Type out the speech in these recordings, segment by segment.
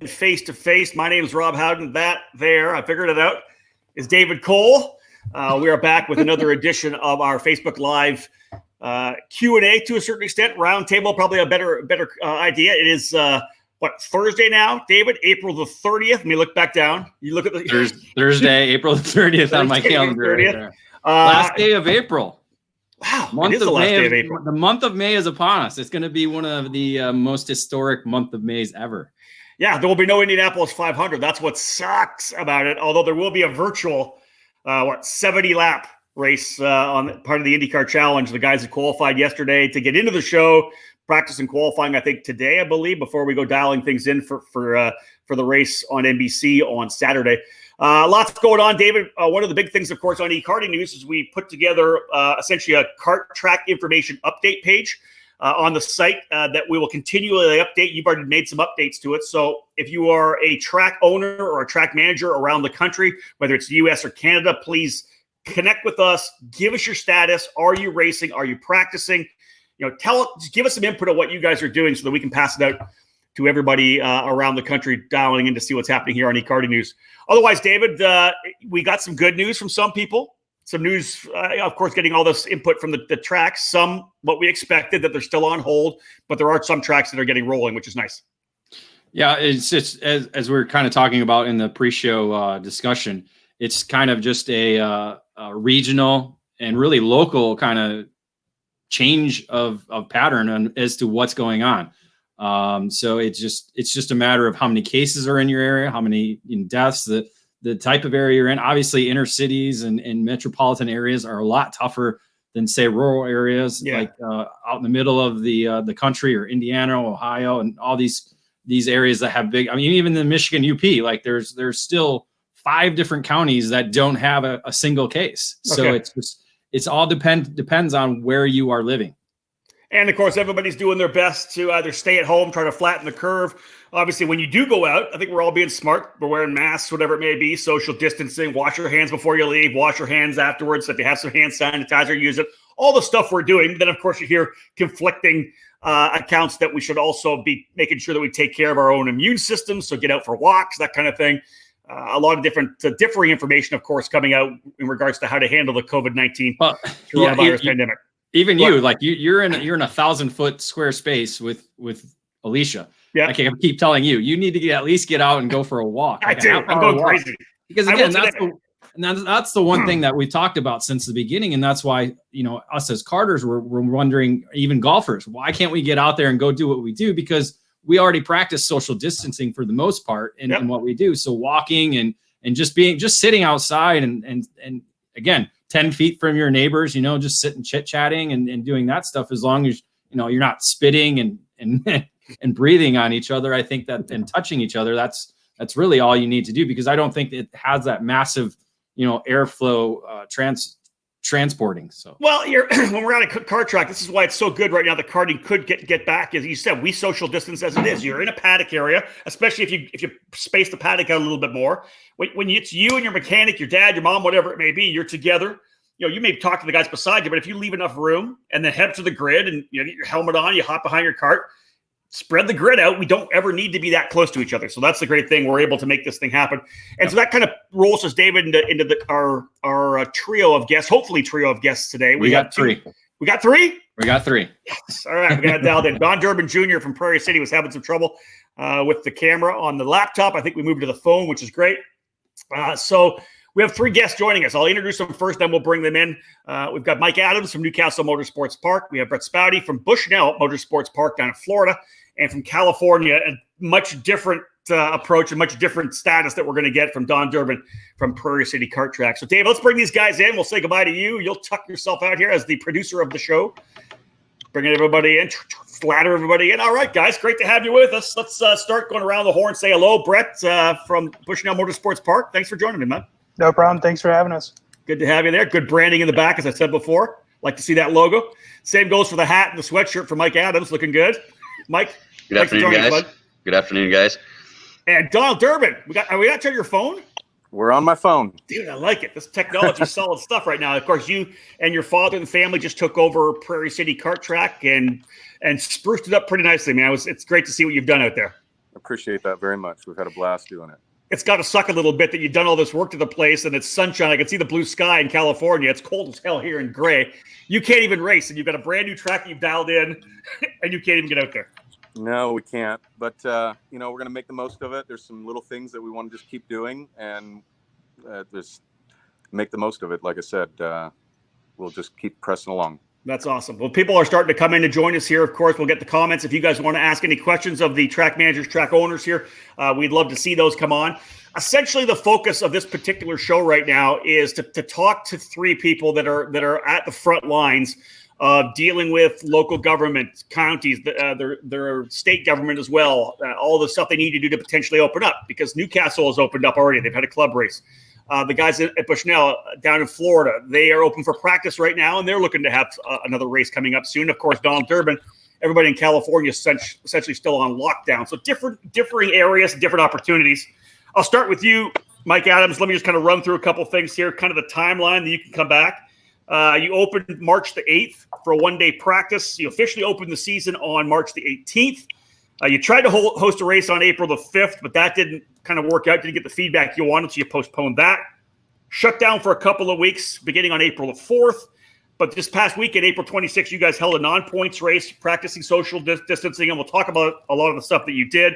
Face2Face. My name is Rob Howden. I figured it out, is David Cole. We are back with another edition of our Facebook Live Q&A to a certain extent. Roundtable, probably a better idea. It is, Thursday now, David? April the 30th. Let me look back down. You look at the Thursday, April the 30th on my calendar. Right there. Last day of April. Wow, it is the last day of April. The month of May is upon us. It's going to be one of the most historic month of Mays ever. Yeah, there will be no Indianapolis 500. That's what sucks about it. Although there will be a virtual, 70-lap race on part of the IndyCar Challenge. The guys that qualified yesterday to get into the show, practice and qualifying, I think today, I believe, before we go dialing things in for the race on NBC on Saturday. Lots going on, David. One of the big things, of course, on eKartingNews is we put together essentially a kart track information update page on the site that we will continually update. You've already made some updates to it. So if you are a track owner or a track manager around the country, whether it's the U.S. or Canada, please connect with us. Give us your status. Are you racing? Are you practicing? Just give us some input on what you guys are doing so that we can pass it out to everybody around the country dialing in to see what's happening here on eKartingNews. Otherwise, David, we got some good news from some people. Some news, of course, getting all this input from the tracks. Some, what we expected, that they're still on hold, but there are some tracks that are getting rolling, which is nice. Yeah, it's just, as we're kind of talking about in the pre-show discussion, it's kind of just a regional and really local kind of change of pattern as to what's going on. So it's just a matter of how many cases are in your area, how many deaths, the type of area you're in. Obviously, inner cities and metropolitan areas are a lot tougher than, say, rural areas, like out in the middle of the country, or Indiana, Ohio, and all these areas that have big. I mean, even the Michigan UP, like there's still 5 different counties that don't have a single case. So it's all depends on where you are living. And, of course, everybody's doing their best to either stay at home, try to flatten the curve. Obviously, when you do go out, I think we're all being smart. We're wearing masks, whatever it may be, social distancing, wash your hands before you leave, wash your hands afterwards. If you have some hand sanitizer, use it. All the stuff we're doing. Then, of course, you hear conflicting accounts that we should also be making sure that we take care of our own immune system. So get out for walks, that kind of thing. A lot of different differing information, of course, coming out in regards to how to handle the COVID-19 coronavirus pandemic. Even you, like you're in a 1,000-foot square space with Alicia. Yeah, I keep telling you need to at least get out and go for a walk. I do. I'm going crazy because again, that's the one thing that we talked about since the beginning, and that's why us as karters we're wondering, even golfers, why can't we get out there and go do what we do? Because we already practice social distancing for the most part in what we do. So walking and just sitting outside and again, 10 feet from your neighbors, just sitting chit-chatting and doing that stuff, as long as you're not spitting and breathing on each other. I think that, and touching each other, that's really all you need to do, because I don't think it has that massive airflow transporting. So when we're on a kart track, this is why it's so good right now. The karting could get back, as you said. We social distance as it is. You're in a paddock area, especially if you space the paddock out a little bit more. When it's you and your mechanic, your dad, your mom, whatever it may be, you're together. You may talk to the guys beside you, but if you leave enough room and then head to the grid and get your helmet on, you hop behind your cart, spread the grid out. We don't ever need to be that close to each other. So that's the great thing. We're able to make this thing happen. And so that kind of rolls us, David, into our trio of guests, hopefully trio of guests today. We got 3. We got 3? We got 3. Yes. All right. We got dialed in. Don Durbin Jr. from Prairie City was having some trouble with the camera on the laptop. I think we moved to the phone, which is great. So we have 3 guests joining us. I'll introduce them first, then we'll bring them in. We've got Mike Adams from Newcastle Motorsports Park. We have Bret Spaude from Bushnell Motorsports Park down in Florida. And from California, a much different approach and much different status that we're going to get from Don Durbin from Prairie City Kart Track. So, Dave, let's bring these guys in. We'll say goodbye to you. You'll tuck yourself out here as the producer of the show. Bringing everybody in, flatter everybody in. All right, guys, great to have you with us. Let's start going around the horn. Say hello, Bret from Bushnell Motorsports Park. Thanks for joining me, man. No problem. Thanks for having us. Good to have you there. Good branding in the back, as I said before. Like to see that logo. Same goes for the hat and the sweatshirt for Mike Adams. Looking good. Mike. Good afternoon, guys. Good afternoon, guys. And Donald Durbin. Are we got to your phone? We're on my phone. Dude, I like it. This technology is solid stuff right now. Of course, you and your father and the family just took over Prairie City Kart Track and spruced it up pretty nicely, man. It's great to see what you've done out there. appreciate that very much. We've had a blast doing it. It's got to suck a little bit that you've done all this work to the place and it's sunshine. I can see the blue sky in California. It's cold as hell here in gray. You can't even race, and you've got a brand new track that you've dialed in, and you can't even get out there. No, we can't. But, we're going to make the most of it. There's some little things that we want to just keep doing and just make the most of it. Like I said, we'll just keep pressing along. That's awesome. Well, people are starting to come in to join us here. Of course, we'll get the comments. If you guys want to ask any questions of the track managers, track owners here, we'd love to see those come on. Essentially, the focus of this particular show right now is to talk to three people that are at the front lines of dealing with local government, counties, their state government as well, all the stuff they need to do to potentially open up, because Newcastle has opened up already. They've had a club race. The guys at Bushnell down in Florida, they are open for practice right now, and they're looking to have another race coming up soon. Of course, Durbin, everybody in California is essentially still on lockdown. So differing areas, different opportunities. I'll start with you, Mike Adams. Let me just kind of run through a couple things here, kind of the timeline that you can come back. You opened March the 8th for a one-day practice. You officially opened the season on March the 18th. You tried to host a race on April the 5th, but that didn't kind of work out. Didn't get the feedback you wanted, so you postponed that. Shut down for a couple of weeks, beginning on April the 4th. But this past weekend, April 26th, you guys held a non-points race, practicing social distancing, and we'll talk about a lot of the stuff that you did.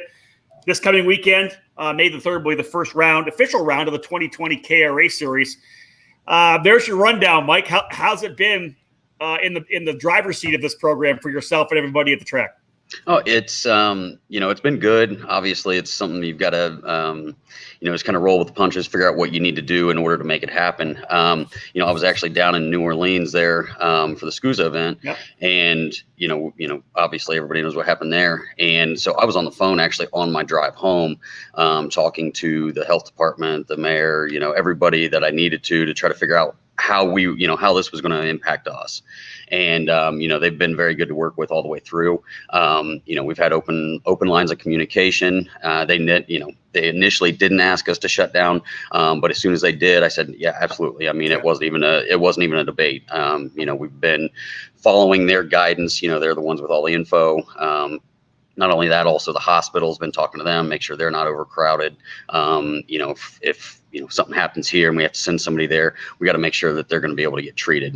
This coming weekend, May the 3rd, will be the first official round of the 2020 KRA Series. There's your rundown, Mike. How's it been in the driver's seat of this program for yourself and everybody at the track? Oh, it's it's been good. Obviously, it's something you've got to just kind of roll with the punches, figure out what you need to do in order to make it happen. I was actually down in New Orleans there for the SCUSA event, yep. And obviously everybody knows what happened there. And so I was on the phone actually on my drive home, talking to the health department, the mayor, everybody that I needed to try to figure out how how this was going to impact us. And, they've been very good to work with all the way through. We've had open lines of communication. They initially didn't ask us to shut down. But as soon as they did, I said, yeah, absolutely. I mean, it wasn't even a debate. We've been following their guidance. They're the ones with all the info. Not only that, also the hospital's been talking to them, make sure they're not overcrowded. If something happens here and we have to send somebody there, we got to make sure that they're going to be able to get treated.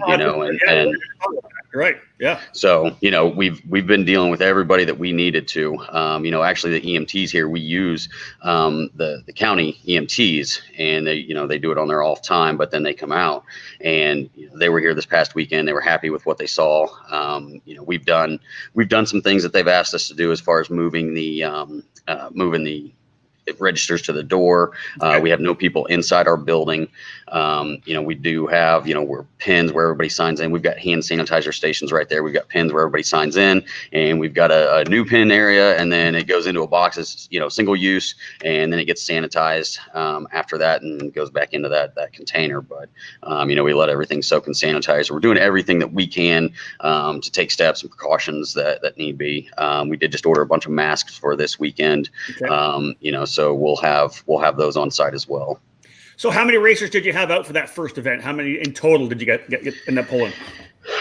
Right. Yeah. So, we've been dealing with everybody that we needed to. Actually the EMTs here, we use the county EMTs, and they do it on their off time, but then they come out, and they were here this past weekend. They were happy with what they saw. We've done some things that they've asked us to do as far as moving the it registers to the door. Okay. We have no people inside our building. We do have, we're pins where everybody signs in. We've got hand sanitizer stations right there. We've got pins where everybody signs in, and we've got a new pin area, and then it goes into a box as, single use, and then it gets sanitized after that and goes back into that container. But, we let everything soak and sanitize. We're doing everything that we can to take steps and precautions that need be. We did just order a bunch of masks for this weekend. Okay. So we'll have those on site as well. So how many racers did you have out for that first event? How many in total did you get end up pulling?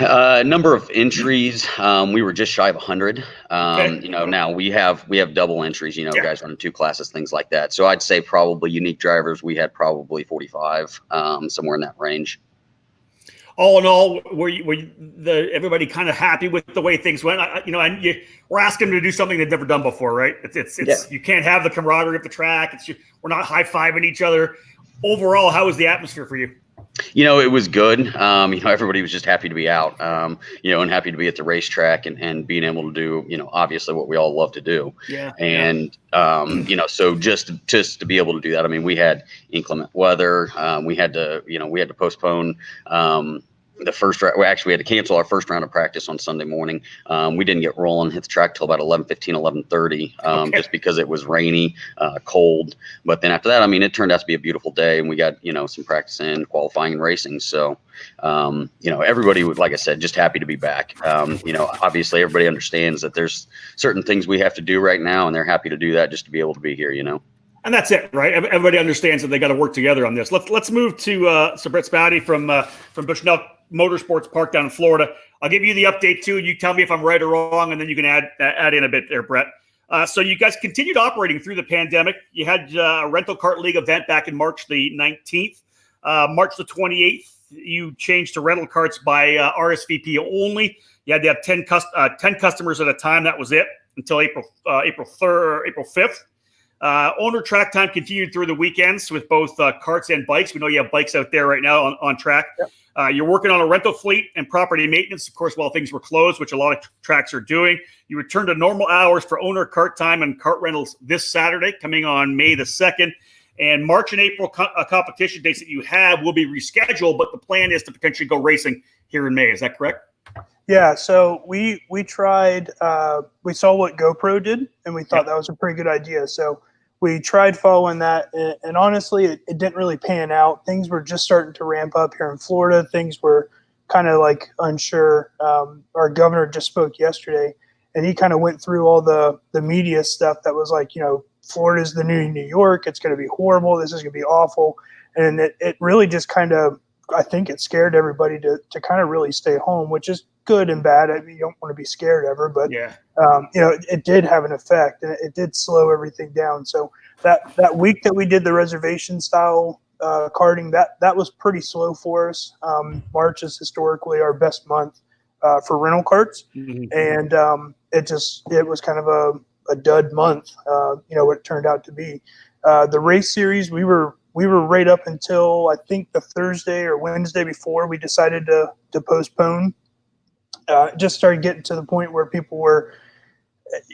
Number of entries, we were just shy of 100. Okay. Now we have double entries, guys running two classes, things like that. So I'd say probably unique drivers, we had probably 45, somewhere in that range. All in all, were everybody kind of happy with the way things went? We're asking them to do something they've never done before, right? It's You can't have the camaraderie of the track. We're not high-fiving each other. Overall, how was the atmosphere for you? It was good. Everybody was just happy to be out, and happy to be at the racetrack and being able to do, obviously what we all love to do. Yeah. And, so just to be able to do that, I mean, we had inclement weather. We had to postpone, the first round. We had to cancel our first round of practice on Sunday morning. We didn't get rolling, hit the track till about 11:15, 11:30, just because it was rainy, cold. But then after that, I mean, it turned out to be a beautiful day, and we got, some practice in qualifying and racing. So, everybody was, like I said, just happy to be back. Obviously everybody understands that there's certain things we have to do right now, and they're happy to do that just to be able to be here, And that's it, right? Everybody understands that they got to work together on this. Let's move to Bret Spaude from Bushnell Motorsports Park down in Florida. I'll give you the update too. You tell me if I'm right or wrong, and then you can add in a bit there, Bret. So you guys continued operating through the pandemic. You had a rental kart league event back in March the 19th. March the 28th, you changed to rental karts by RSVP only. You had to have 10 customers at a time. That was it until April 5th. Owner track time continued through the weekends with both karts and bikes. We know you have bikes out there right now on track. Yep. You're working on a rental fleet and property maintenance, of course, while things were closed, which a lot of tracks are doing. You returned to normal hours for owner kart time and kart rentals this Saturday, coming on May the 2nd. And March and April competition dates that you have will be rescheduled, but the plan is to potentially go racing here in May. Is that correct? Yeah, so we tried, we saw what GoPro did, and we thought that was a pretty good idea. So we tried following that, and honestly, it didn't really pan out. Things were just starting to ramp up here in Florida. Things were kind of like unsure. Our governor just spoke yesterday, and he kind of went through all the media stuff that was like, Florida's the new New York. It's going to be horrible. This is going to be awful. And it really just kind of, I think it scared everybody to kind of really stay home, which is good and bad. I mean, you don't want to be scared ever, but it did have an effect, and it did slow everything down. So that week that we did the reservation style karting, that was pretty slow for us. March is historically our best month for rental karts, and it was kind of a dud month. What it turned out to be. The race series, we were right up until I think the Thursday or Wednesday before we decided to postpone. It just started getting to the point where people were,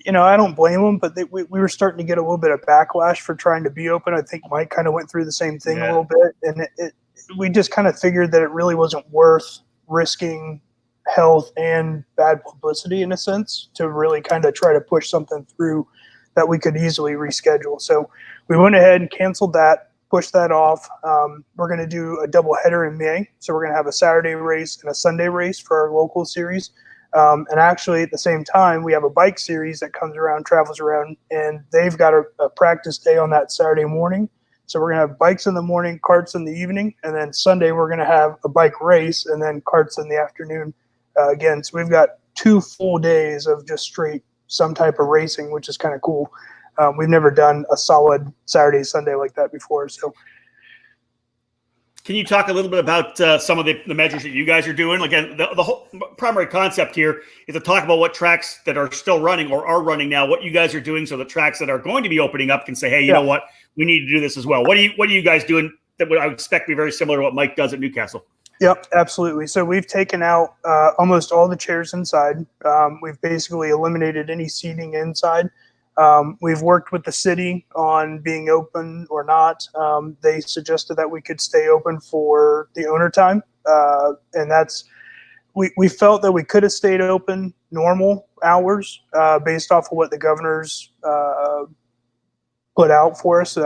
I don't blame them, but we were starting to get a little bit of backlash for trying to be open. I think Mike kind of went through the same thing a little bit, and we just kind of figured that it really wasn't worth risking health and bad publicity in a sense to really kind of try to push something through that we could easily reschedule. So we went ahead and canceled that, pushed that off. We're going to do a double header in May. So we're going to have a Saturday race and a Sunday race for our local series. And actually at the same time, we have a bike series that travels around, and they've got a practice day on that Saturday morning. So we're going to have bikes in the morning, karts in the evening, and then Sunday we're going to have a bike race and then karts in the afternoon. Again, so we've got 2 full days of just straight some type of racing, which is kind of cool. We've never done a solid Saturday, Sunday like that before. So, can you talk a little bit about some of the measures that you guys are doing? Again, the whole primary concept here is to talk about what tracks that are still running or are running now, what you guys are doing, so the tracks that are going to be opening up can say, hey, you know what, we need to do this as well. What are you guys doing that I would expect to be very similar to what Mike does at Newcastle? Yep, absolutely. So we've taken out almost all the chairs inside. We've basically eliminated any seating inside. We've worked with the city on being open or not. They suggested that we could stay open for the owner time. And we felt that we could have stayed open normal hours based off of what the governor's put out for us.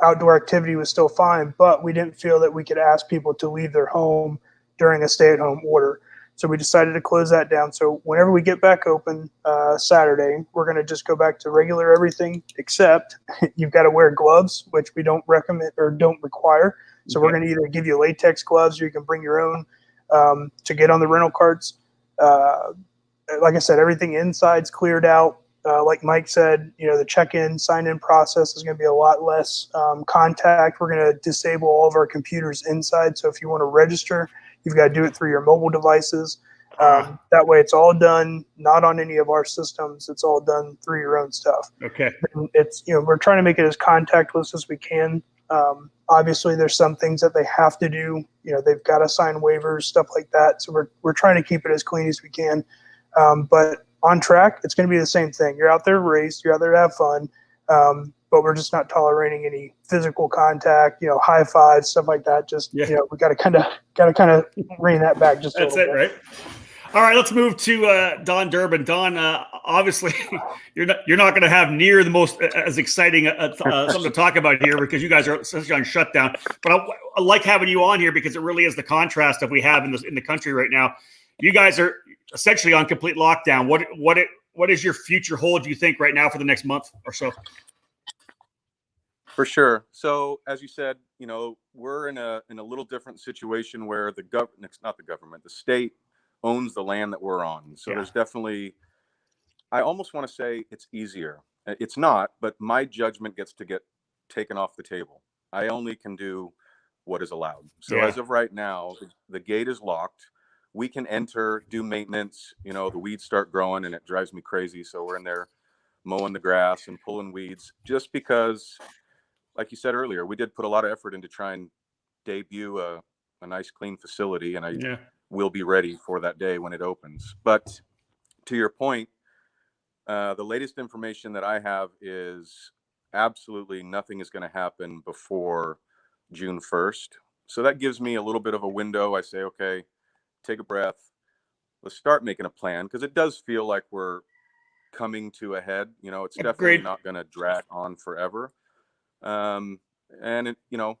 Outdoor activity was still fine, but we didn't feel that we could ask people to leave their home during a stay-at-home order. So we decided to close that down. So whenever we get back open Saturday, we're going to just go back to regular everything, except you've got to wear gloves, which we don't recommend or don't require. So we're going to either give you latex gloves or you can bring your own to get on the rental karts. Like I said, everything inside's cleared out. Like Mike said, the check-in, sign-in process is going to be a lot less contact. We're going to disable all of our computers inside. So if you want to register, you've got to do it through your mobile devices. That way it's all done, not on any of our systems. It's all done through your own stuff. Okay. And it's, we're trying to make it as contactless as we can. Obviously there's some things that they have to do. They've got to sign waivers, stuff like that. So we're trying to keep it as clean as we can. But on track, it's going to be the same thing. You're out there to race, you're out there to have fun, but we're just not tolerating any physical contact, high fives, stuff like that. Just we got to kind of rein that back just a little bit. Right? All right, let's move to Don Durbin. Don, obviously, you're not going to have near the most as exciting something to talk about here because you guys are essentially on shutdown. But I like having you on here because it really is the contrast that we have in the country right now. You guys are essentially on complete lockdown. What is your future hold, do you think, right now for the next month or so? For sure. So as you said, we're in a little different situation where the state owns the land that we're on. So there's definitely I almost want to say it's easier. It's not, but my judgment gets to get taken off the table. I only can do what is allowed. So Yeah. as of right now, the gate is locked. We can enter, do maintenance. You know, the weeds start growing and it drives me crazy. So we're in there mowing the grass and pulling weeds just because, like you said earlier, we did put a lot of effort into trying debut a nice clean facility, and I Yeah. will be ready for that day when it opens. But to your point, the latest information that I have is absolutely nothing is going to happen before June 1st. So that gives me a little bit of a window. I say, okay, take a breath. Let's start making a plan, because it does feel like we're coming to a head. You know, it's definitely Agreed. not going to drag on forever. And it, you know,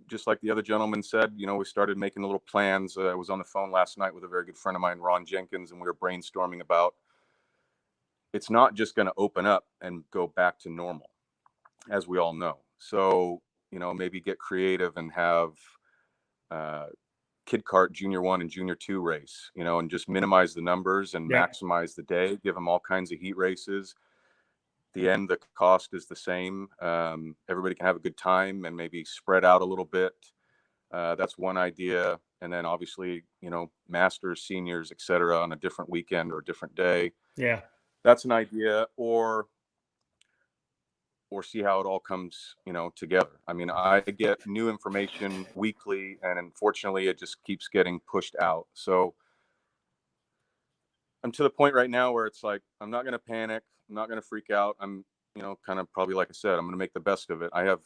just like the other gentleman said, you know, we started making little plans. I was on the phone last night with a very good friend of mine, Ron Jenkins, and we were brainstorming about, it's not just going to open up and go back to normal, as we all know. So, you know, maybe get creative and have Kid Kart Junior 1 and Junior 2 race, you know, and just minimize the numbers and Yeah. maximize the day, give them all kinds of heat races. The end, the cost is the same. Everybody can have a good time and maybe spread out a little bit. That's one idea. And then obviously, you know, masters, seniors, etc., on a different weekend or a different day. Yeah. That's an idea. Or see how it all comes, you know, together. I mean, I get new information weekly, and unfortunately it just keeps getting pushed out. So I'm to the point right now where it's like, I'm not going to panic. I'm not going to freak out. I'm, you know, kind of probably, like I said, I'm going to make the best of it. I have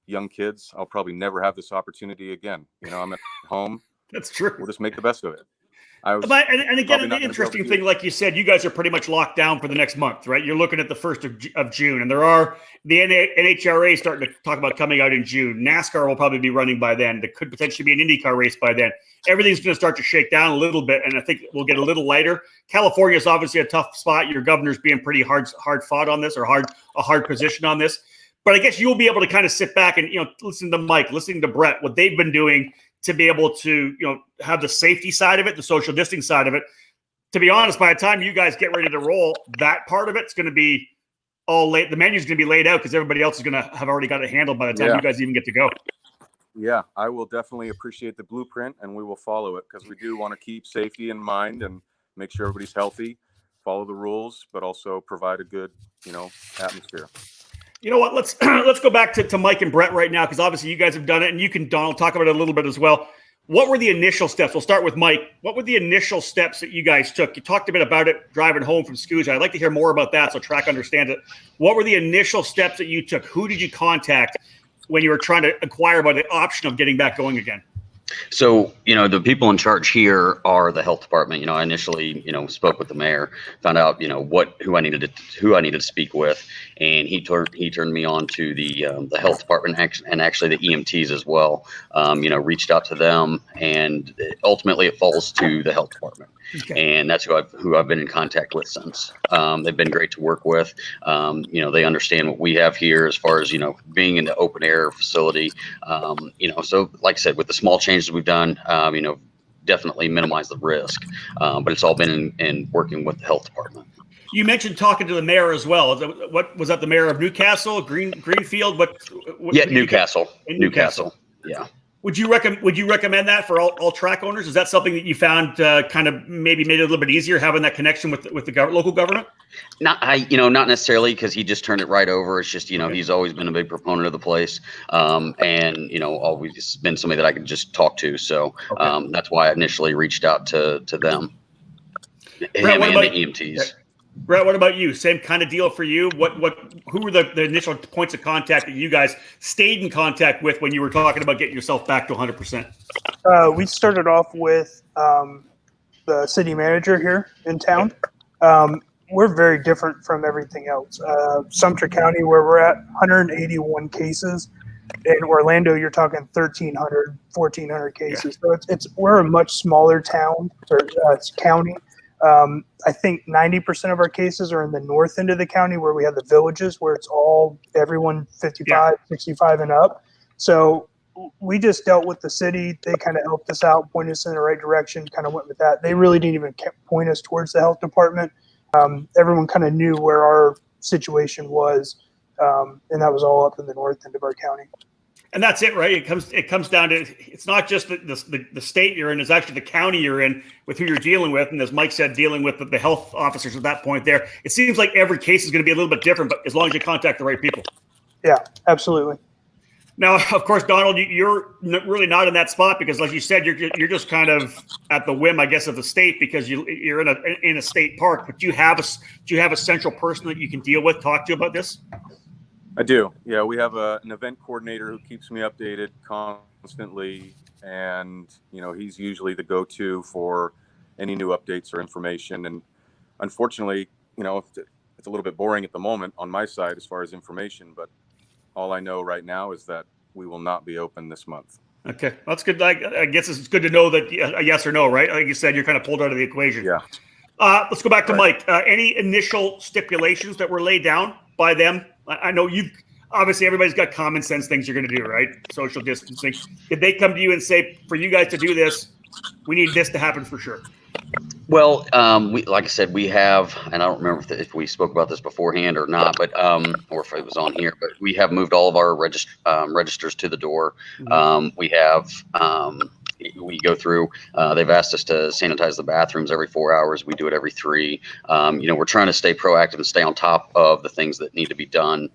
young kids. I'll probably never have this opportunity again. You know, I'm at home. That's true. We'll just make the best of it. But and again, probably the not gonna be able to interesting do thing, it. like you said, you guys are pretty much locked down for the next month, right? You're looking at the 1st of June, and there are the NHRA starting to talk about coming out in June. NASCAR will probably be running by then. There could potentially be an IndyCar race by then. Everything's going to start to shake down a little bit, and I think we'll get a little lighter. California is obviously a tough spot. Your governor's being pretty hard fought on this, or a hard position on this. But I guess you'll be able to kind of sit back and, you know, listen to Mike, listening to Bret, what they've been doing to be able to, you know, have the safety side of it, the social distancing side of it. To be honest, by the time you guys get ready to roll, that part of it's going to be all late. The menu's going to be laid out because everybody else is going to have already got it handled by the time you guys even get to go. Yeah, I will definitely appreciate the blueprint, and we will follow it, because we do want to keep safety in mind and make sure everybody's healthy, follow the rules, but also provide a good, you know, atmosphere. You know what? Let's go back to Mike and Bret right now, because obviously you guys have done it, and you can, Donald, talk about it a little bit as well. What were the initial steps? We'll start with Mike. What were the initial steps that you guys took? You talked a bit about it driving home from Scusa. I'd like to hear more about that so Track understands it. What were the initial steps that you took? Who did you contact when you were trying to inquire about the option of getting back going again? So, you know, the people in charge here are the health department. You know, I initially, you know, spoke with the mayor, found out, you know, who I needed to speak with, and he turned me on to the health department and actually the EMTs as well. You know, reached out to them, and ultimately it falls to the health department. Okay. And that's who I've been in contact with since. They've been great to work with. You know, they understand what we have here as far as, you know, being in the open air facility. You know, so like I said, with the small changes we've done, you know, definitely minimize the risk. But it's all been in working with the health department. You mentioned talking to the mayor as well. What was that? The mayor of Newcastle, Greenfield? What Yeah, Newcastle. Yeah. Would you recommend that for all track owners? Is that something that you found kind of maybe made it a little bit easier having that connection with the local government? Not necessarily, because he just turned it right over. It's just, you know, he's always been a big proponent of the place, and you know, always been somebody that I could just talk to. So that's why I initially reached out to them, Bret, him and the EMTs. Bret, what about you? Same kind of deal for you? Who were the initial points of contact that you guys stayed in contact with when you were talking about getting yourself back to 100%? We started off with the city manager here in town. We're very different from everything else. Sumter County, where we're at, 181 cases. In Orlando, you're talking 1,300, 1,400 cases. So we're a much smaller town or county. I think 90% of our cases are in the north end of the county, where we have the villages, where it's everyone 55, 65 and up. So we just dealt with the city. They kind of helped us out, pointed us in the right direction, kind of went with that. They really didn't even point us towards the health department. everyone kind of knew where our situation was, and that was all up in the north end of our county. And that's it, right? It comes down to, it's not just the state you're in, it's actually the county you're in with who you're dealing with. And as Mike said, dealing with the health officers at that point there. It seems like every case is going to be a little bit different, but as long as you contact the right people. Yeah, absolutely. Now, of course, Donald, you're really not in that spot because, like you said, you're just kind of at the whim, I guess, of the state because you're in a state park. But do you have a central person that you can deal with, talk to about this? I do. Yeah, we have an event coordinator who keeps me updated constantly, and he's usually the go-to for any new updates or information. And unfortunately, it's a little bit boring at the moment on my side as far as information, but all I know right now is that we will not be open this month. Okay, that's good. I guess it's good to know that a yes or no, right? Like you said, you're kind of pulled out of the equation. Yeah. Let's go back to Mike. Any initial stipulations that were laid down by them? I know obviously everybody's got common sense things you're going to do, right? Social distancing. Did they come to you and say, for you guys to do this, we need this to happen for sure? Well, like I said, we have, and I don't remember if we spoke about this beforehand or not, but or if it was on here, but we have moved all of our registers to the door. We have, we go through, they've asked us to sanitize the bathrooms every 4 hours. We do it every 3. We're trying to stay proactive and stay on top of the things that need to be done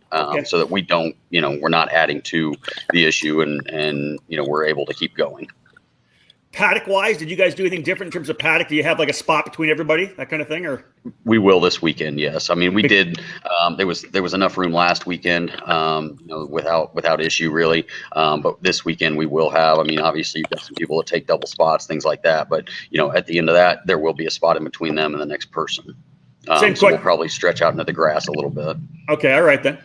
so that we don't, we're not adding to the issue and we're able to keep going. Paddock wise, did you guys do anything different in terms of paddock? Do you have like a spot between everybody, that kind of thing, or? We will this weekend. Yes. I mean, we did, there was enough room last weekend, without issue really. But this weekend we will have, I mean, obviously you've got some people that take double spots, things like that. But, at the end of that, there will be a spot in between them and the next person. So we'll probably stretch out into the grass a little bit. Okay. All right then.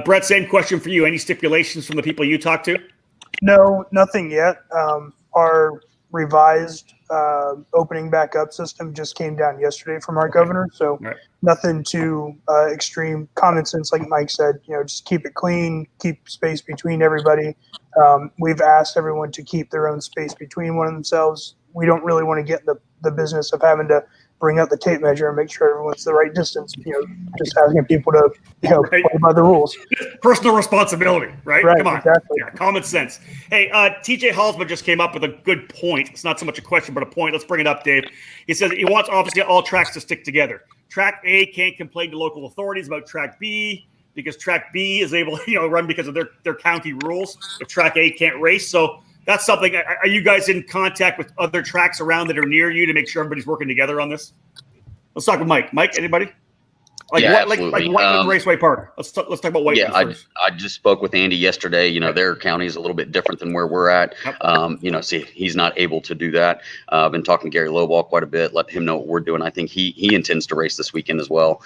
Bret, same question for you. Any stipulations from the people you talked to? No, nothing yet. Our revised opening back up system just came down yesterday from our governor, so nothing too extreme. Common sense, like Mike said, just keep it clean, keep space between everybody. We've asked everyone to keep their own space between one of themselves. We don't really want to get in the business of having to bring out the tape measure and make sure everyone's the right distance. Just asking people to play by the rules. Personal responsibility, right? Come on, exactly. Yeah, common sense. Hey, TJ Halsman just came up with a good point. It's not so much a question, but a point. Let's bring it up, Dave. He says he wants obviously all tracks to stick together. Track A can't complain to local authorities about Track B because Track B is able to run because of their county rules. If Track A can't race, so. That's something. Are you guys in contact with other tracks around that are near you to make sure everybody's working together on this? Let's talk with Mike. Mike, anybody? Absolutely. Like Whiteman Raceway Park. Let's talk about Whiteman first. I just spoke with Andy yesterday. Their county is a little bit different than where we're at. See, he's not able to do that. I've been talking to Gary Lowball quite a bit, let him know what we're doing. I think he intends to race this weekend as well.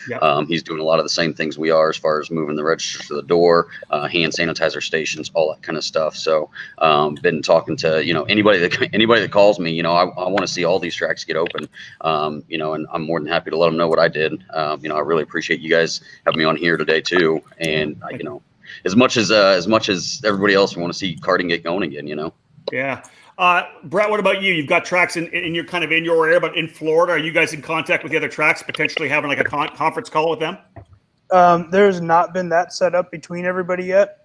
He's doing a lot of the same things we are as far as moving the registers to the door, hand sanitizer stations, all that kind of stuff. So been talking to, anybody that calls me, I want to see all these tracks get open, and I'm more than happy to let them know what I did. I really appreciate you guys having me on here today too. And as much as everybody else, we want to see karting get going again. Yeah. Bret, what about you? You've got tracks in your kind of in your area, but in Florida, are you guys in contact with the other tracks, potentially having like a conference call with them? There's not been that set up between everybody yet.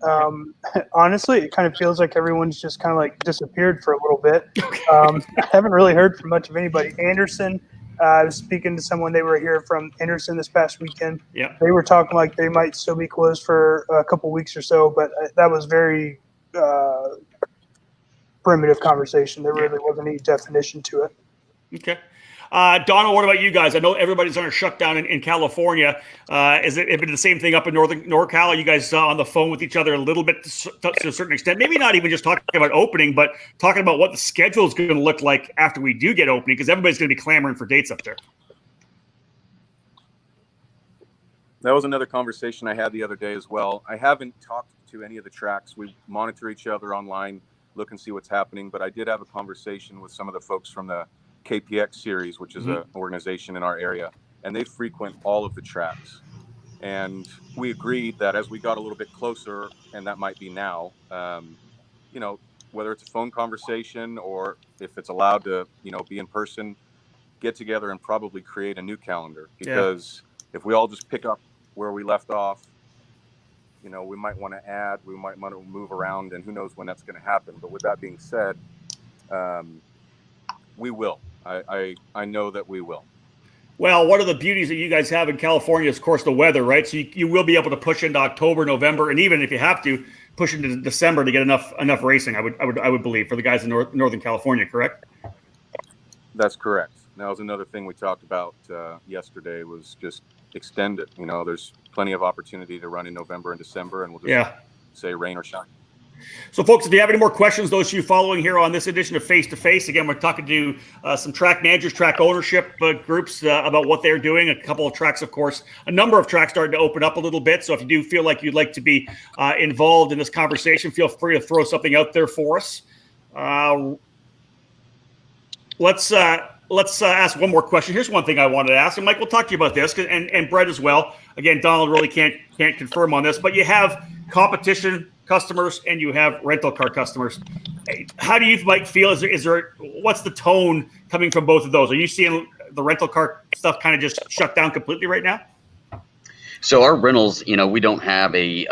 Honestly, it kind of feels like everyone's just kind of like disappeared for a little bit. I haven't really heard from much of anybody. Anderson. I was speaking to someone, they were here from Anderson this past weekend. Yeah. They were talking like they might still be closed for a couple weeks or so, but that was very primitive conversation. There really wasn't any definition to it. Okay. Donald, what about you guys? I know everybody's on a shutdown in California. Is it been the same thing up in northern NorCal? Are you guys on the phone with each other a little bit to a certain extent? Maybe not even just talking about opening, but talking about what the schedule is going to look like after we do get opening, because everybody's going to be clamoring for dates up there. That was another conversation I had the other day as well. I haven't talked to any of the tracks. We monitor each other online, look and see what's happening. But I did have a conversation with some of the folks from the KPX series, which is an organization in our area, and they frequent all of the tracks. And we agreed that as we got a little bit closer, and that might be now, whether it's a phone conversation or if it's allowed to, be in person, get together and probably create a new calendar, because if we all just pick up where we left off, you know, we might want to add, we might want to move around, and who knows when that's going to happen. But with that being said, we will. I know that we will. Well, one of the beauties that you guys have in California is, of course, the weather, right? So you will be able to push into October, November, and even if you have to, push into December to get enough racing. I would believe, for the guys in Northern California, correct? That's correct. That was another thing we talked about yesterday, was just extend it. You know, there's plenty of opportunity to run in November and December, and we'll just say rain or shine. So, folks, if you have any more questions, those of you following here on this edition of Face to Face, again, we're talking to some track managers, track ownership groups about what they're doing. A couple of tracks, of course, a number of tracks starting to open up a little bit. So if you do feel like you'd like to be involved in this conversation, feel free to throw something out there for us. Let's ask one more question. Here's one thing I wanted to ask, and Mike, we'll talk to you about this, and Bret as well. Again, Donald really can't confirm on this, but you have competition customers and you have rental car customers. How do you, Mike, feel? Is there what's the tone coming from both of those? Are you seeing the rental car stuff kind of just shut down completely right now? So our rentals, you know, we don't have a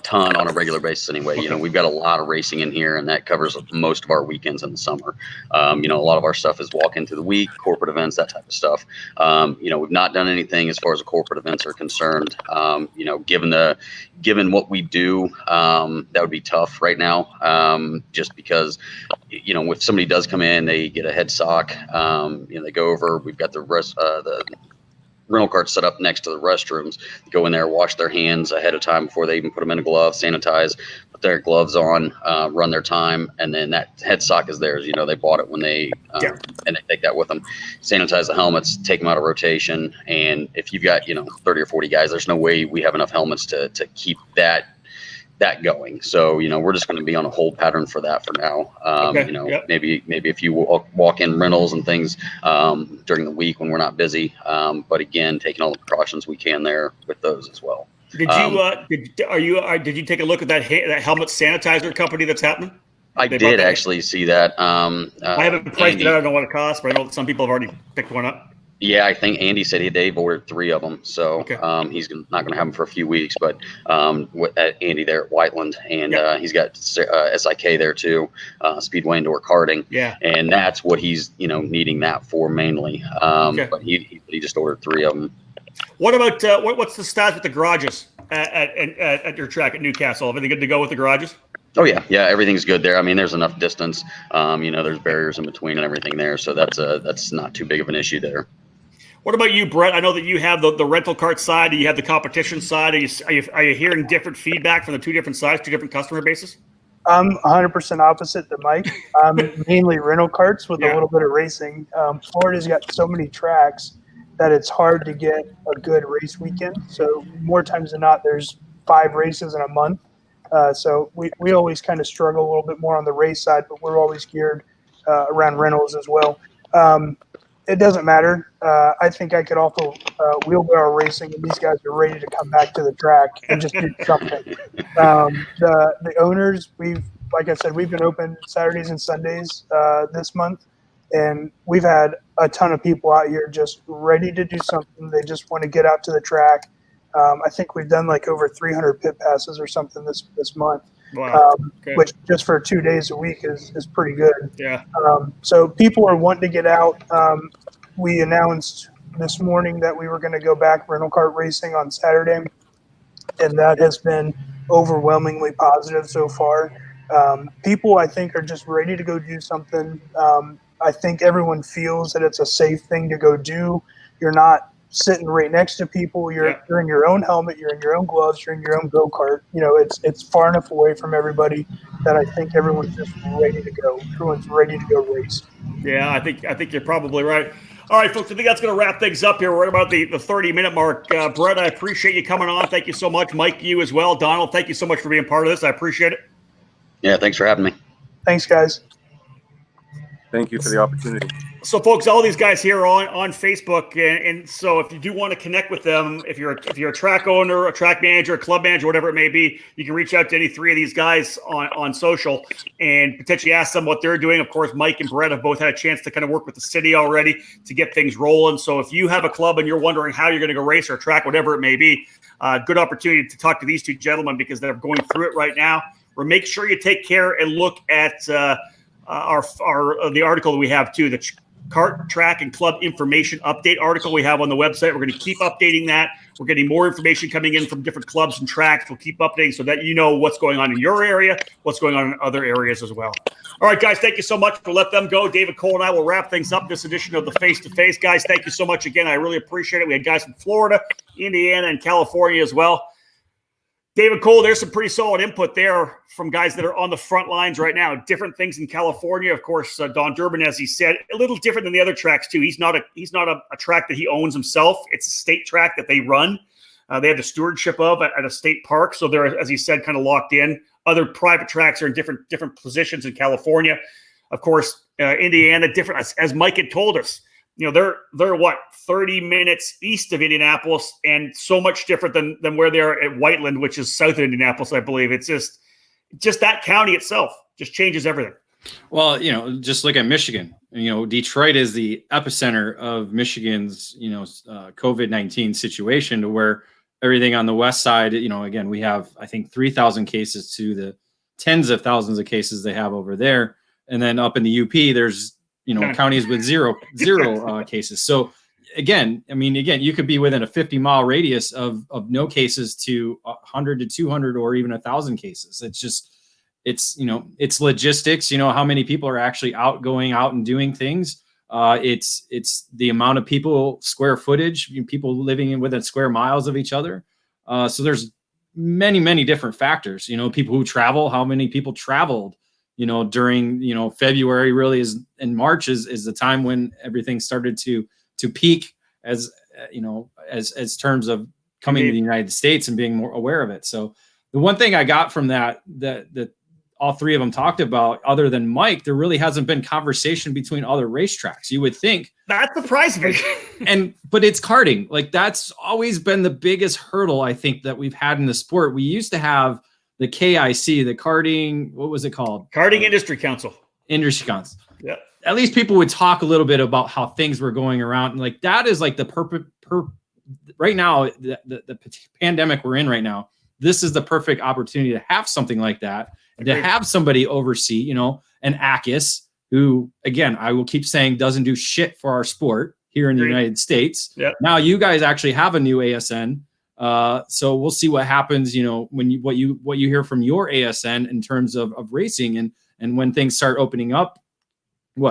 ton on a regular basis anyway. You know, we've got a lot of racing in here, and that covers most of our weekends in the summer. You know, a lot of our stuff is walk into the week, corporate events, that type of stuff. You know, we've not done anything as far as the corporate events are concerned. You know, given what we do, that would be tough right now. Just because, you know, if somebody does come in, they get a head sock. You know, they go over. We've got the rental carts set up next to the restrooms. They go in there, wash their hands ahead of time before they even put them in a glove, sanitize, put their gloves on, run their time, and then that head sock is theirs. You know, they bought it when they and they take that with them. Sanitize the helmets, take them out of rotation, and if you've got 30 or 40 guys, there's no way we have enough helmets to keep that going. So, you know, we're just going to be on a hold pattern for that for now. You know, maybe if you walk in rentals and things during the week when we're not busy. But again, taking all the precautions we can there with those as well. Did you take a look at that helmet sanitizer company that's happening? I did actually see that. I haven't priced it out. I don't know what it costs, but I know that some people have already picked one up. Yeah, I think Andy said they've ordered 3 of them, so he's not going to have them for a few weeks. But Andy there at Whiteland, and he's got SIK there too, Speedway Indoor Karting. Yeah, and that's what he's needing that for mainly. But he just ordered 3 of them. What about what's the stats with the garages at your track at Newcastle? Everything good to go with the garages? Oh yeah, everything's good there. I mean, there's enough distance. There's barriers in between and everything there, so that's not too big of an issue there. What about you, Bret? I know that you have the rental cart side, you have the competition side. Are you hearing different feedback from the 2 different sides, 2 different customer bases? I'm 100% opposite to Mike. Mainly rental carts with a little bit of racing. Florida's got so many tracks that it's hard to get a good race weekend. So more times than not, there's 5 races in a month. So we always kind of struggle a little bit more on the race side, but we're always geared around rentals as well. It doesn't matter. I think I could also wheelbarrow racing, and these guys are ready to come back to the track and just do something. The owners, like I said, we've been open Saturdays and Sundays this month, and we've had a ton of people out here just ready to do something. They just want to get out to the track. I think we've done like over 300 pit passes or something this month. Wow. Which just for 2 days a week is pretty good. Yeah. So people are wanting to get out. We announced this morning that we were going to go back rental kart racing on Saturday, and that has been overwhelmingly positive so far. People, I think, are just ready to go do something. I think everyone feels that it's a safe thing to go do. You're not sitting right next to people. You're in your own helmet. You're in your own gloves. You're in your own go-kart. It's far enough away from everybody that I think everyone's just ready to go. Everyone's ready to go race. Yeah, I think you're probably right. All right, folks, I think that's going to wrap things up here. We're at about the 30-minute mark. Bret, I appreciate you coming on. Thank you so much. Mike, you as well. Donald, thank you so much for being part of this. I appreciate it. Yeah, thanks for having me. Thanks, guys. Thank you for the opportunity. So, folks, all these guys here are on Facebook, and so if you do want to connect with them, if you're a track owner, a track manager, a club manager, whatever it may be, you can reach out to any three of these guys on social and potentially ask them what they're doing. Of course, Mike and Bret have both had a chance to kind of work with the city already to get things rolling. So, if you have a club and you're wondering how you're going to go race or track, whatever it may be, good opportunity to talk to these two gentlemen because they're going through it right now. Or make sure you take care and look at the article that we have too, the Kart, Track, and Club Information Update article we have on the website. We're going to keep updating that. We're getting more information coming in from different clubs and tracks. We'll keep updating so that you know what's going on in your area, what's going on in other areas as well. All right, guys, thank you so much. We'll let them go. David Cole and I will wrap things up this edition of the Face-to-Face. Guys, thank you so much again. I really appreciate it. We had guys from Florida, Indiana, and California as well. David Cole, there's some pretty solid input there from guys that are on the front lines right now. Different things in California, of course. Don Durbin, as he said, a little different than the other tracks too. He's not a track that he owns himself. It's a state track that they run. They have the stewardship of at a state park, so they're, as he said, kind of locked in. Other private tracks are in different positions in California. Of course, Indiana, different as Mike had told us. You know, they're what, 30 minutes east of Indianapolis, and so much different than where they are at Whiteland, which is south of Indianapolis, I believe. It's just that county itself just changes everything. Well, you know, just look at Michigan. You know, Detroit is the epicenter of Michigan's, you know, COVID-19 situation, to where everything on the west side, you know, again, we have, I think, 3,000 cases to the tens of thousands of cases they have over there. And then up in the UP, there's, you know, counties with zero cases. So again, you could be within a 50-mile radius of no cases to 100 to 200 or even 1,000 cases. It's logistics. You know, how many people are actually going out and doing things. It's the amount of people, square footage, people living within square miles of each other. So there's many different factors. You know, people who travel, how many people traveled. You know, during, you know, February really and March is the time when everything started to peak as, you know, as terms of coming to the United States and being more aware of it. So the one thing I got from that all three of them talked about, other than Mike, there really hasn't been conversation between other racetracks. You would think that surprised me. but it's karting. Like, that's always been the biggest hurdle I think that we've had in the sport. We used to have the KIC, the karting, what was it called? Karting Industry Council. Industry Council. Yeah. At least people would talk a little bit about how things were going around. And like, that is like the right now, the pandemic we're in right now, this is the perfect opportunity to have something like that. And to have somebody oversee, you know, an ACUS, who, again, I will keep saying doesn't do shit for our sport here in the United States. Yep. Now you guys actually have a new ASN. So we'll see what happens, you know, when what you hear from your ASN in terms of racing and when things start opening up,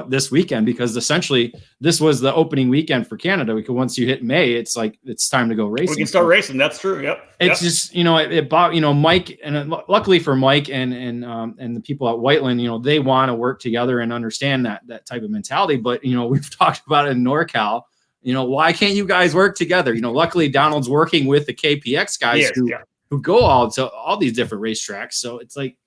this weekend, because essentially this was the opening weekend for Canada, because once you hit May, it's like, it's time to go racing. We can start racing. That's true. Yep. It's just, you know, it bought, you know, Mike, and luckily for Mike and the people at Whiteland, you know, they want to work together and understand that type of mentality. But, you know, we've talked about it in NorCal. You know, why can't you guys work together? You know, luckily Donald's working with the KPX guys who go all to all these different racetracks. So it's like,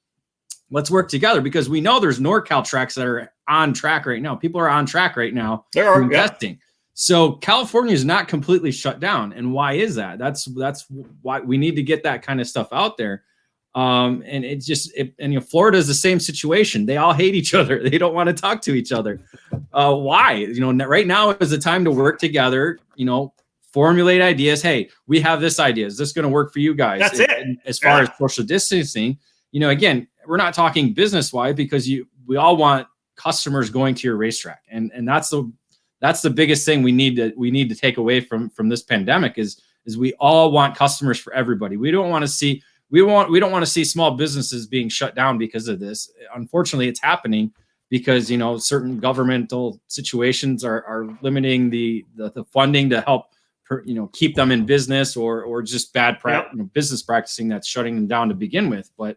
let's work together, because we know there's NorCal tracks that are on track right now. People are on track right now. There are investing. So California is not completely shut down. And why is that? That's why we need to get that kind of stuff out there. And it's just, and you know, Florida is the same situation. They all hate each other. They don't want to talk to each other. Why? You know, right now is the time to work together, you know, formulate ideas. Hey, we have this idea. Is this going to work for you guys? That's it. And as far as social distancing, you know, again, we're not talking business wise, because we all want customers going to your racetrack. And that's the biggest thing we need to take away from this pandemic is we all want customers for everybody. We don't want to see small businesses being shut down because of this. Unfortunately, it's happening because, you know, certain governmental situations are limiting the funding to help, you know, keep them in business, or just bad business practicing that's shutting them down to begin with. But,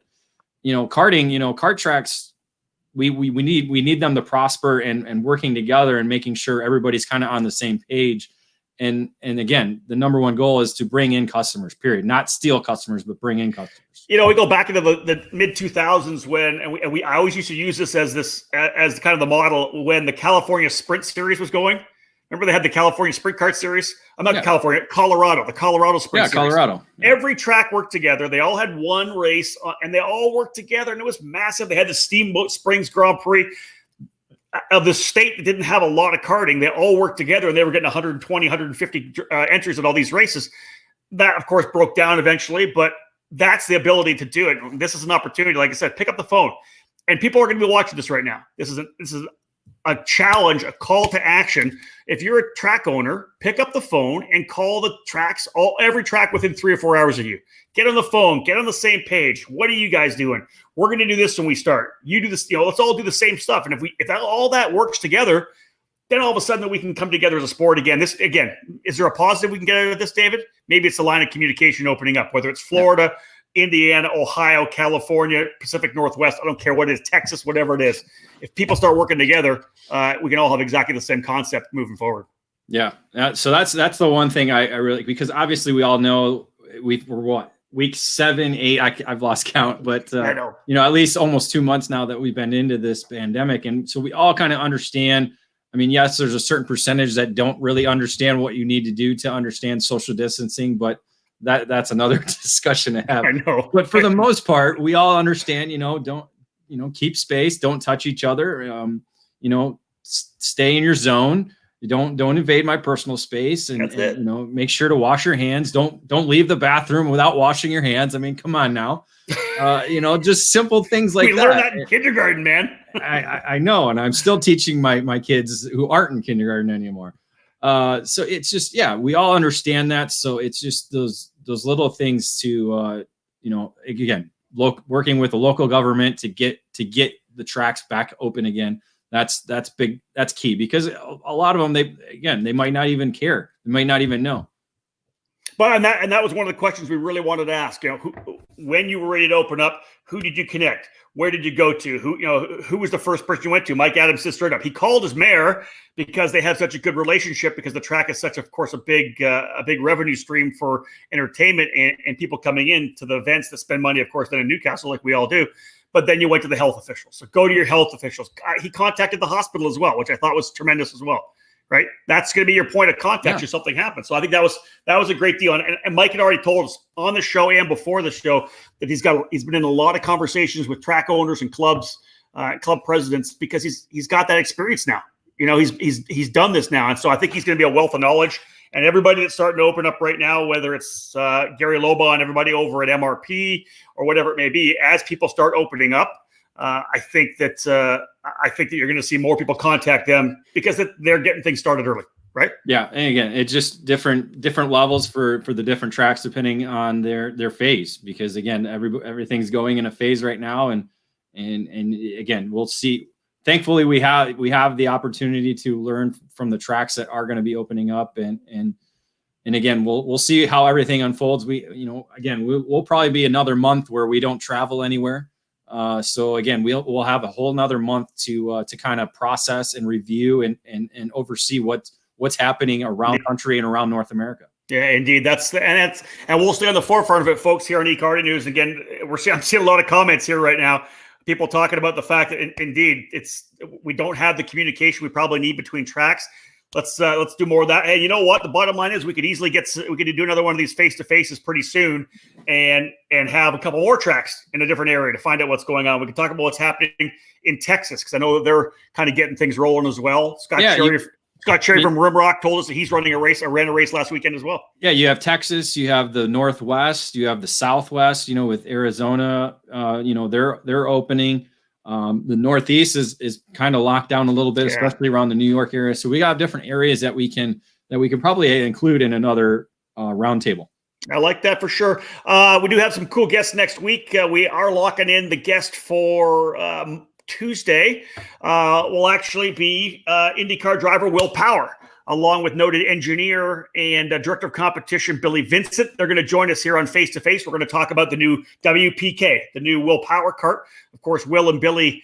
you know, karting, you know, kart tracks, we need them to prosper and working together and making sure everybody's kind of on the same page And again, the number one goal is to bring in customers, period. Not steal customers, but bring in customers. You know, we go back into the mid 2000s when, I always used to use this as kind of the model when the California Sprint Series was going. Remember they had the California Sprint Kart Series? I'm not California, Colorado, the Colorado Sprint Series. Colorado. Yeah. Every track worked together. They all had one race, and they all worked together, and it was massive. They had the Steamboat Springs Grand Prix of the state that didn't have a lot of karting. They all worked together, and they were getting 120, 150 entries at all these races. That, of course, broke down eventually, but that's the ability to do it. This is an opportunity. Like I said, pick up the phone, and people are going to be watching this right now. This is a challenge, a call to action. If you're a track owner, pick up the phone and call the tracks, every track within 3 or 4 hours of you. Get on the phone, get on the same page. What are you guys doing? We're going to do this when we start. You do this, let's all do the same stuff. And if all that works together, then all of a sudden we can come together as a sport again. This, again, is there a positive we can get out of this, David? Maybe it's the line of communication opening up, whether it's Florida, Indiana, Ohio, California, Pacific Northwest. I don't care what it is, Texas, whatever it is. If people start working together, we can all have exactly the same concept moving forward. Yeah. So that's the one thing I really, because obviously we all know we're what, week 7, 8, I've lost count, but I know. At least almost 2 months now that we've been into this pandemic. And so we all kind of understand. I mean, yes, there's a certain percentage that don't really understand what you need to do to understand social distancing, but that's another discussion to have. I know. But for the most part, we all understand, don't, keep space, don't touch each other, stay in your zone. You don't invade my personal space, and make sure to wash your hands. Don't leave the bathroom without washing your hands. I mean, come on now. Just simple things like that. We learned that in kindergarten, man. I know, and I'm still teaching my kids who aren't in kindergarten anymore. So it's just, we all understand that. So it's just those little things to, again, working with the local government to get the tracks back open again. That's big. That's key, because a lot of them, they might not even care. They might not even know. But and that was one of the questions we really wanted to ask. When you were ready to open up, who did you connect? Where did you go to? Who was the first person you went to? Mike Adams said straight up, he called his mayor because they have such a good relationship, because the track is such, of course, a big revenue stream for entertainment and people coming in to the events that spend money, of course, then in Newcastle, like we all do. But then you went to the health officials. So go to your health officials. He contacted the hospital as well, which I thought was tremendous as well. Right, that's going to be your point of contact if something happens. So I think that was a great deal. And Mike had already told us on the show and before the show that he's been in a lot of conversations with track owners and clubs, club presidents, because he's got that experience now. He's done this now, and so I think he's going to be a wealth of knowledge. And everybody that's starting to open up right now, whether it's Gary Loba and everybody over at MRP or whatever it may be, as people start opening up, I think that you're going to see more people contact them because they're getting things started early, right? Yeah, and again, it's just different levels for the different tracks depending on their phase. Because again, everything's going in a phase right now, and again, we'll see. Thankfully, we have the opportunity to learn from the tracks that are going to be opening up, and again, we'll see how everything unfolds. We'll probably be another month where we don't travel anywhere. So again, we'll have a whole nother month to kind of process and review and oversee what's happening around country and around North America. Yeah, indeed. And we'll stay on the forefront of it, folks, here on eKartingNews. Again, I'm seeing a lot of comments here right now. People talking about the fact that indeed we don't have the communication we probably need between tracks. Let's do more of that. Hey, you know what? The bottom line is we could do another one of these face-to-faces pretty soon and have a couple more tracks in a different area to find out what's going on. We can talk about what's happening in Texas, because I know they're kind of getting things rolling as well. Scott Cherry from Rimrock told us that he's running a race. I ran a race last weekend as well. Yeah, you have Texas, you have the Northwest, you have the Southwest, with Arizona, they're opening. The Northeast is kind of locked down a little bit, especially around the New York area. So we got different areas that we can probably include in another roundtable. I like that for sure. We do have some cool guests next week. We are locking in the guest for Tuesday. Will actually be IndyCar driver Will Power, along with noted engineer and director of competition Billy Vincent. They're going to join us here on Face to Face. We're going to talk about the new WPK, the new Will Power kart. Of course, Will and Billy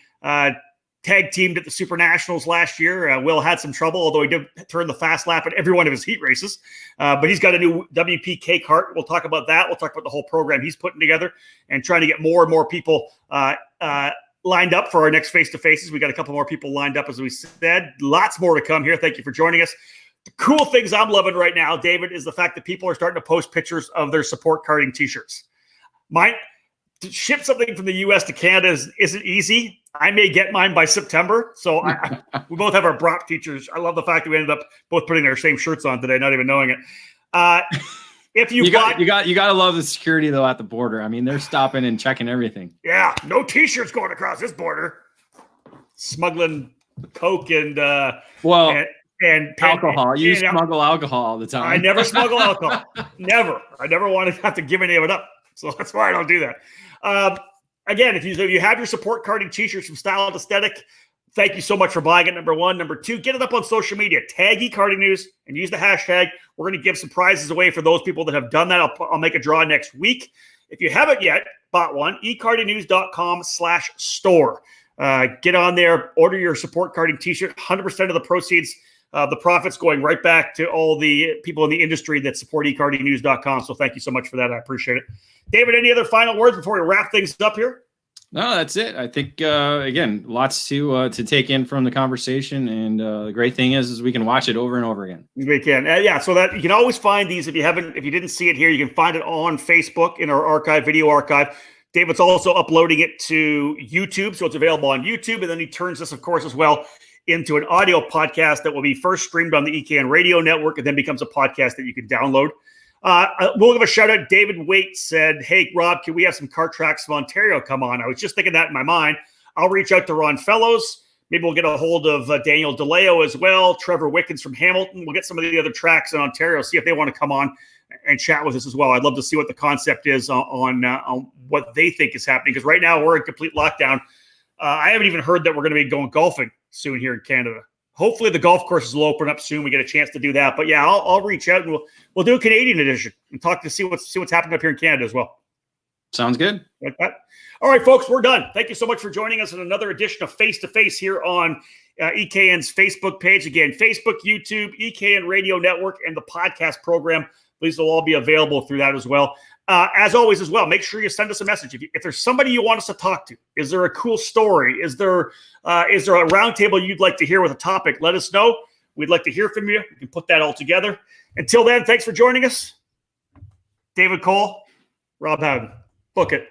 tag teamed at the Super Nationals last year. Will had some trouble, although he did turn the fast lap at every one of his heat races. But he's got a new WPK kart. We'll talk about that. We'll talk about the whole program he's putting together and trying to get more and more people lined up for our next face-to-faces. We got a couple more people lined up, as we said. Lots more to come here. Thank you for joining us. The cool things I'm loving right now, David, is the fact that people are starting to post pictures of their support karting t-shirts. To ship something from the U.S. to Canada isn't easy. I may get mine by September. So we both have our Bret teachers. I love the fact that we ended up both putting our same shirts on today, not even knowing it. If you got to love the security though at the border. I mean, they're stopping and checking everything. Yeah, no t-shirts going across this border. Smuggling Coke and alcohol. You smuggle alcohol all the time. I never smuggle alcohol. Never. I never want to have to give any of it up. So that's why I don't do that. Again, if you have your support karting t-shirts from Style and Aesthetic, thank you so much for buying it, number one. Number two, get it up on social media. Tag eKartingNews and use the hashtag. We're going to give some prizes away for those people that have done that. I'll make a draw next week. If you haven't yet bought one, eKartingNews.com/store. Get on there, order your support karting t-shirt. 100% of the proceeds, the profits going right back to all the people in the industry that support eKartingNews.com. So thank you so much for that. I appreciate it. David, any other final words before we wrap things up here? No, that's it. I think, again, lots to take in from the conversation. And the great thing is we can watch it over and over again. We can. Yeah. So that you can always find these. If you didn't see it here, you can find it on Facebook in our video archive. David's also uploading it to YouTube. So it's available on YouTube. And then he turns this, of course, as well into an audio podcast that will be first streamed on the EKN radio network and then becomes a podcast that you can download. We'll give a shout out. David Waite said, "Hey, Rob, can we have some kart tracks from Ontario come on?" I was just thinking that in my mind. I'll reach out to Ron Fellows. Maybe we'll get a hold of Daniel DeLeo as well. Trevor Wickens from Hamilton. We'll get some of the other tracks in Ontario, see if they want to come on and chat with us as well. I'd love to see what the concept is on what they think is happening, because right now we're in complete lockdown. I haven't even heard that we're going to be going golfing soon here in Canada. Hopefully the golf courses will open up soon. We get a chance to do that. But yeah, I'll reach out and we'll do a Canadian edition and talk to see what's happening up here in Canada as well. Sounds good. Like that. All right, folks, we're done. Thank you so much for joining us in another edition of Face to Face here on EKN's Facebook page. Again, Facebook, YouTube, EKN Radio Network, and the podcast program. These will all be available through that as well. As always, as well, make sure you send us a message. If there's somebody you want us to talk to, is there a cool story? Is there a roundtable you'd like to hear with a topic? Let us know. We'd like to hear from you. We can put that all together. Until then, thanks for joining us. David Cole, Rob Howden. Book it.